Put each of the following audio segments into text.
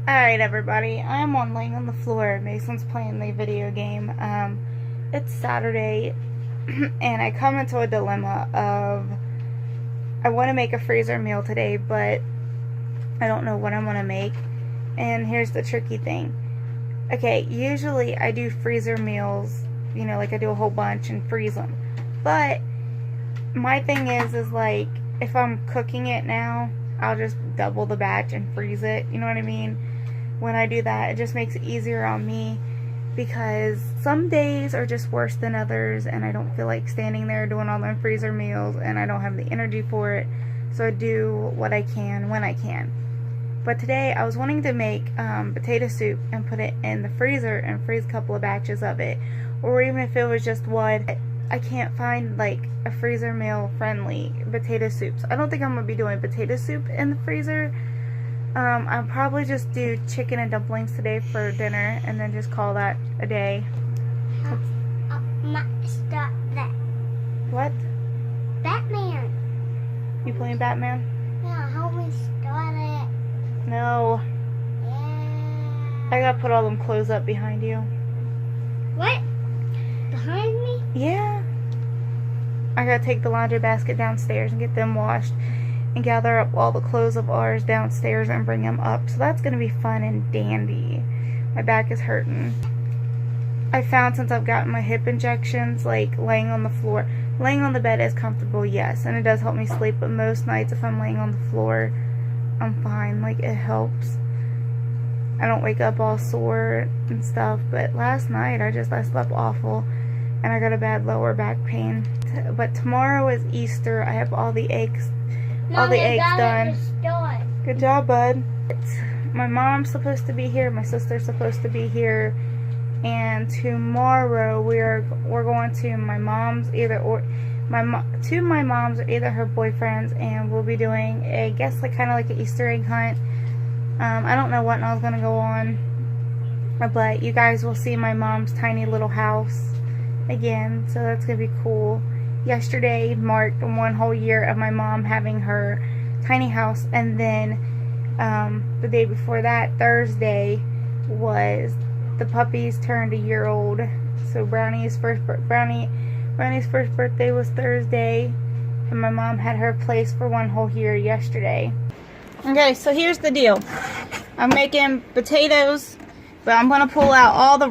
Alright everybody, I'm laying on the floor. Mason's playing the video game. It's Saturday and I come into a dilemma of I want to make a freezer meal today, but I don't know what I'm going to make. And here's the tricky thing. Okay, usually I do freezer meals, you know, like I do a whole bunch and freeze them. But my thing is like, if I'm cooking it now, I'll just double the batch and freeze it, you know what I mean? When I do that, it just makes it easier on me, because some days are just worse than others and I don't feel like standing there doing all them freezer meals and I don't have the energy for it, so I do what I can when I can. But today I was wanting to make potato soup and put it in the freezer and freeze a couple of batches of it, or even if it was just one. I can't find like a freezer meal friendly potato soups. I don't think I'm going to be doing potato soup in the freezer. I'll probably just do chicken and dumplings today for dinner and then just call that a day. Stop that. What? Batman. You playing Batman? Yeah, help me start it. No. Yeah. I gotta put all them clothes up behind you. What? Behind me? Yeah. I gotta take the laundry basket downstairs and get them washed and gather up all the clothes of ours downstairs and bring them up. So that's gonna be fun and dandy. My back is hurting. I found since I've gotten my hip injections, like laying on the floor, laying on the bed is comfortable, yes, and it does help me sleep, but most nights if I'm laying on the floor, I'm fine. Like, it helps. I don't wake up all sore and stuff, but last night I slept awful and I got a bad lower back pain. But tomorrow is Easter. I have all the eggs done. Good job, bud. My mom's supposed to be here, my sister's supposed to be here, and tomorrow we're going to my mom's, two of my moms or either her boyfriends, and we'll be doing I guess like kind of like an Easter egg hunt. I don't know what all's gonna go on, but you guys will see my mom's tiny little house again, so that's gonna be cool. Yesterday marked 1 whole year of my mom having her tiny house, and then the day before that, Thursday, was the puppies turned a year old. So Brownie's first birthday was Thursday, and my mom had her place for 1 whole year yesterday. Okay, so here's the deal. I'm making potatoes, but I'm going to pull out all the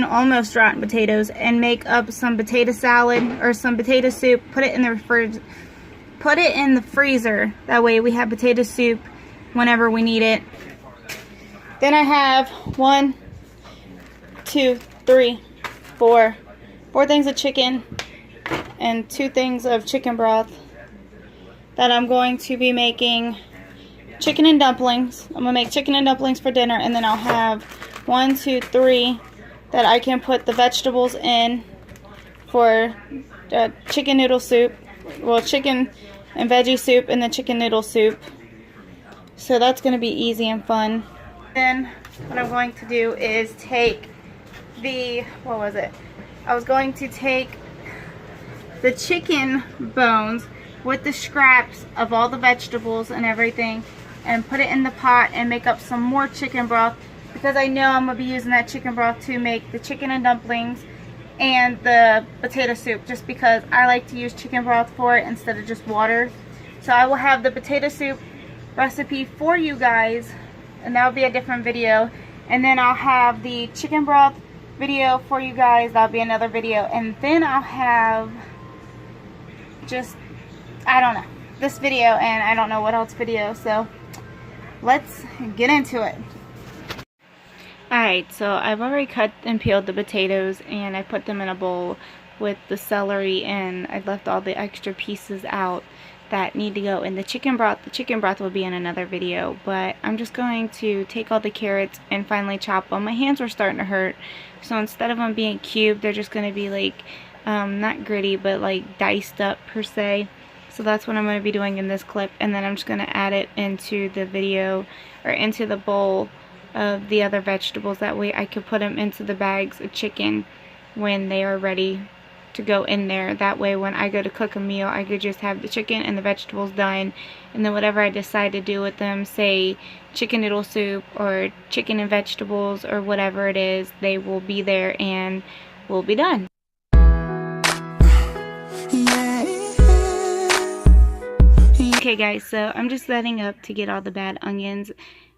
almost rotten potatoes and make up some potato salad or some potato soup, put it in the freezer. That way we have potato soup whenever we need it. Then I have 1, 2, 3, 4 things of chicken and 2 things of chicken broth that I'm going to be making chicken and dumplings. I'm gonna make chicken and dumplings for dinner, and then I'll have 1, 2, 3 that I can put the vegetables in for chicken noodle soup. Well, chicken and veggie soup and the chicken noodle soup. So that's gonna be easy and fun. Then what I'm going to do is take I was going to take the chicken bones with the scraps of all the vegetables and everything and put it in the pot and make up some more chicken broth, because I know I'm going to be using that chicken broth to make the chicken and dumplings and the potato soup, just because I like to use chicken broth for it instead of just water. So I will have the potato soup recipe for you guys, and that will be a different video, and then I'll have the chicken broth video for you guys. That'll be another video, and then I'll have just, I don't know, this video, and I don't know what else video, so let's get into it. Alright, so I've already cut and peeled the potatoes, and I put them in a bowl with the celery, and I left all the extra pieces out that need to go in the chicken broth. The chicken broth will be in another video, but I'm just going to take all the carrots and finally chop them. My hands were starting to hurt, so instead of them being cubed, they're just going to be like, not gritty, but like diced up per se. So that's what I'm going to be doing in this clip, and then I'm just going to add it into the video, or into the bowl of the other vegetables. That way I could put them into the bags of chicken when they are ready to go in there. That way when I go to cook a meal, I could just have the chicken and the vegetables done, and then whatever I decide to do with them, say chicken noodle soup or chicken and vegetables or whatever it is, they will be there and will be done. Okay guys, so I'm just setting up to get all the bad onions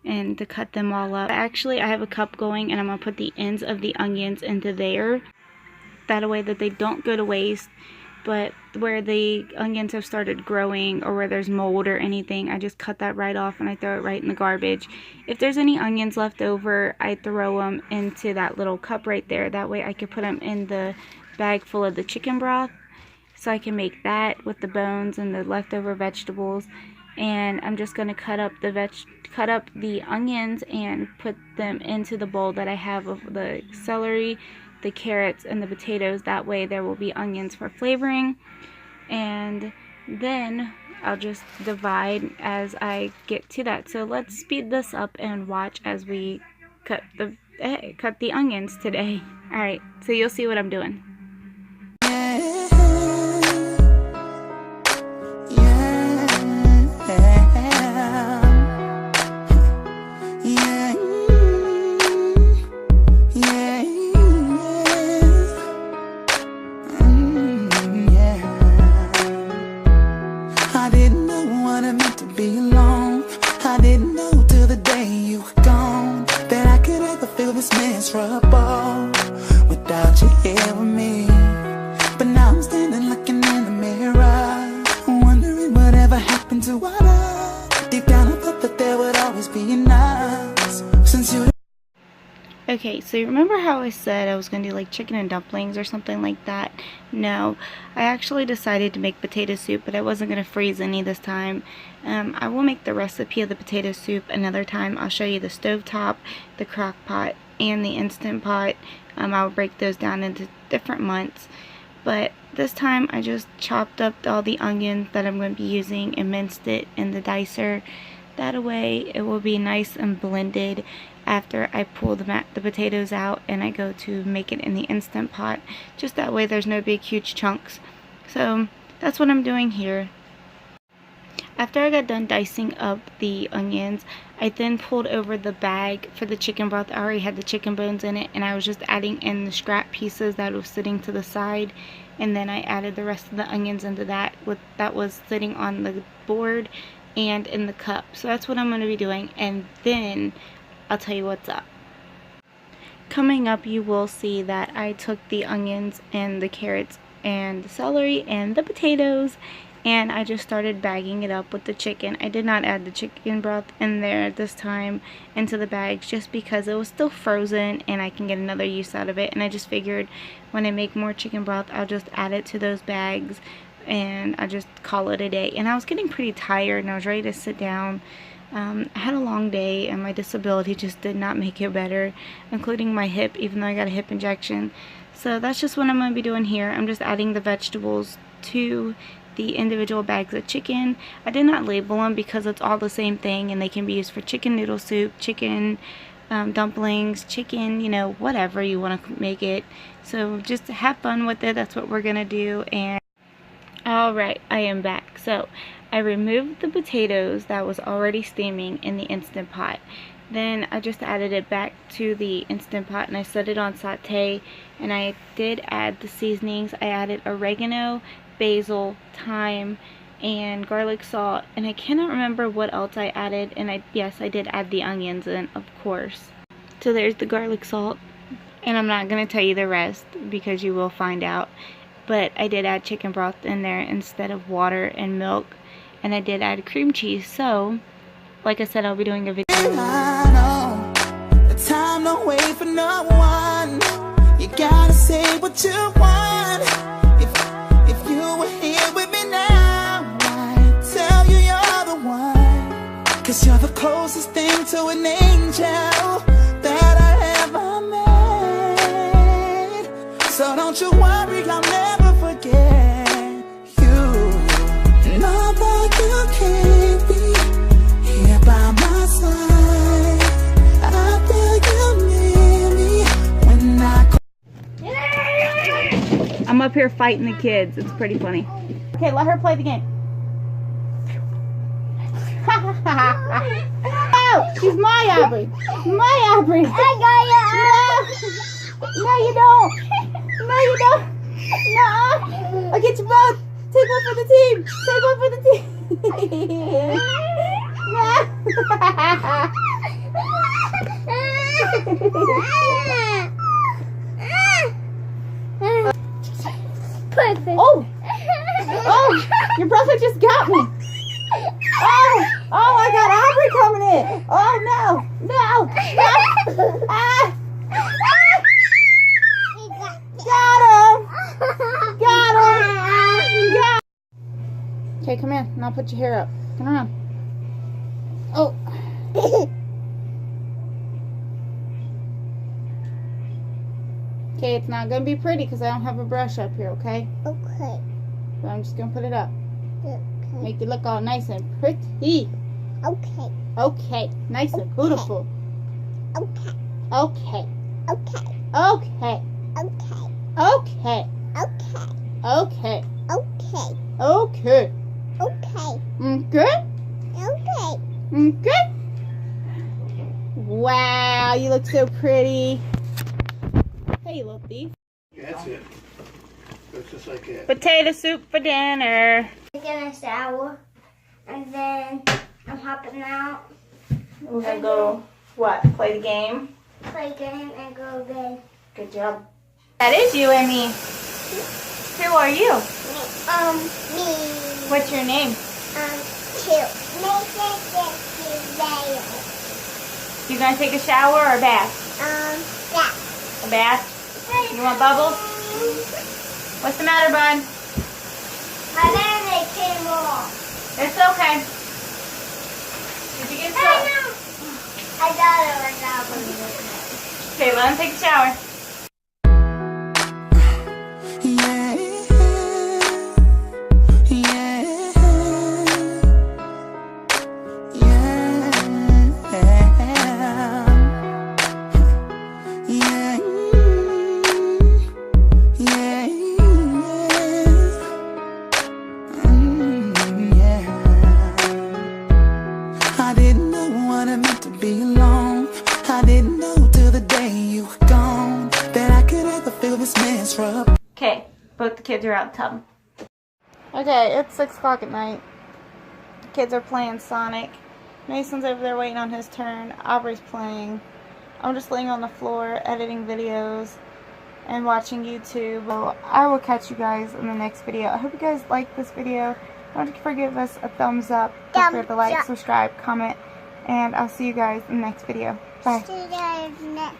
and to cut them all up. Actually, I have a cup going and I'm going to put the ends of the onions into there. That way that they don't go to waste. But where the onions have started growing or where there's mold or anything, I just cut that right off and I throw it right in the garbage. If there's any onions left over, I throw them into that little cup right there. That way I can put them in the bag full of the chicken broth. So I can make that with the bones and the leftover vegetables. And I'm just going to cut up the onions and put them into the bowl that I have of the celery, the carrots, and the potatoes. That way there will be onions for flavoring. And then I'll just divide as I get to that. So let's speed this up and watch as we cut the onions today. Alright, so you'll see what I'm doing. I didn't know what it meant to be alone. I didn't know till the day you were gone that I could ever feel this miserable without you here with me. But now I'm standing looking in the mirror, wondering whatever happened to our love. Deep down I thought that there would always be an us since you. Okay, so you remember how I said I was going to do like chicken and dumplings or something like that? No, I actually decided to make potato soup, but I wasn't going to freeze any this time. I will make the recipe of the potato soup another time. I'll show you the stovetop, the crock pot, and the Instant Pot. I'll break those down into different months. But this time I just chopped up all the onions that I'm going to be using and minced it in the dicer. That way it will be nice and blended after I pull the potatoes out and I go to make it in the Instant Pot. Just that way there's no big huge chunks. So that's what I'm doing here. After I got done dicing up the onions, I then pulled over the bag for the chicken broth. I already had the chicken bones in it, and I was just adding in the scrap pieces that was sitting to the side, and then I added the rest of the onions into that was sitting on the board and in the cup. So that's what I'm going to be doing, and then I'll tell you what's up. Coming up, you will see that I took the onions and the carrots and the celery and the potatoes, and I just started bagging it up with the chicken. I did not add the chicken broth in there this time into the bags just because it was still frozen and I can get another use out of it. And I just figured when I make more chicken broth, I'll just add it to those bags and I'll just call it a day. And I was getting pretty tired and I was ready to sit down. I had a long day and my disability just did not make it better, including my hip, even though I got a hip injection. So that's just what I'm going to be doing here. I'm just adding the vegetables to the individual bags of chicken. I did not label them because it's all the same thing and they can be used for chicken noodle soup, chicken dumplings, chicken, you know, whatever you want to make it. So just have fun with it. That's what we're going to do. And alright, I am back. So I removed the potatoes that was already steaming in the Instant Pot. Then I just added it back to the Instant Pot and I set it on saute, and I did add the seasonings. I added oregano, basil, thyme, and garlic salt, and I cannot remember what else I added. And yes, I did add the onions in, of course. So there's the garlic salt, and I'm not going to tell you the rest because you will find out. But I did add chicken broth in there instead of water and milk, and I did add cream cheese. So like I said, I'll be doing a video. I know the time don't wait for no one. You gotta say what you want. If you were here with me now, I'd tell you you're the one. 'Cause you're the closest thing to an angel that I ever met. So don't you worry, I'll never forget you. Know that you can't be here by my side. I feel you near me when I I'm up here fighting the kids. It's pretty funny. Okay, let her play the game. Oh, she's my Aubrey. My Aubrey. I got you. No, you don't. No, you don't. No. I'll get you both. Take one for the team. Take one for the team. No. Perfect. Oh. Oh, your brother just got me. Oh, I got Aubrey coming in. Oh, no. No. Ah. Got him. Got him. Okay, come here. And I'll put your hair up. Come around. Oh. Okay, it's not going to be pretty because I don't have a brush up here, okay? Okay. So I'm just going to put it up. Okay. Make it look all nice and pretty. Okay. Okay. Nice and beautiful. Okay. Okay. Okay. Okay. Okay. Okay. Okay. Okay. Okay. Okay. Okay. Okay. Okay. Okay. Wow, you look so pretty. Hey, you little thief. That's it. It's just like that. Potato soup for dinner. Taking a shower, and then I'm hopping out, We're gonna go, what, play the game? play game, and go to bed. Good job. That is you and me. Who are you? Me. What's your name? Two. Make You gonna take a shower or a bath? that. A bath? You want bubbles? What's the matter, bud? My band came off. It's okay. Did you get I soap? know. I thought it was out. Okay, let him take a shower. Yeah, yeah, yeah, yeah. I didn't know what it meant to be alone. I didn't know till the day you were gone that I could ever feel this miserable. Okay, both the kids are out the tub. Okay, it's 6 o'clock at night. The kids are playing Sonic. Mason's over there waiting on his turn. Aubrey's playing. I'm just laying on the floor editing videos and watching YouTube. So I will catch you guys in the next video. I hope you guys liked this video. Don't forget to give us a thumbs up. Don't forget to like, subscribe, comment, and I'll see you guys in the next video. Bye. See you guys next.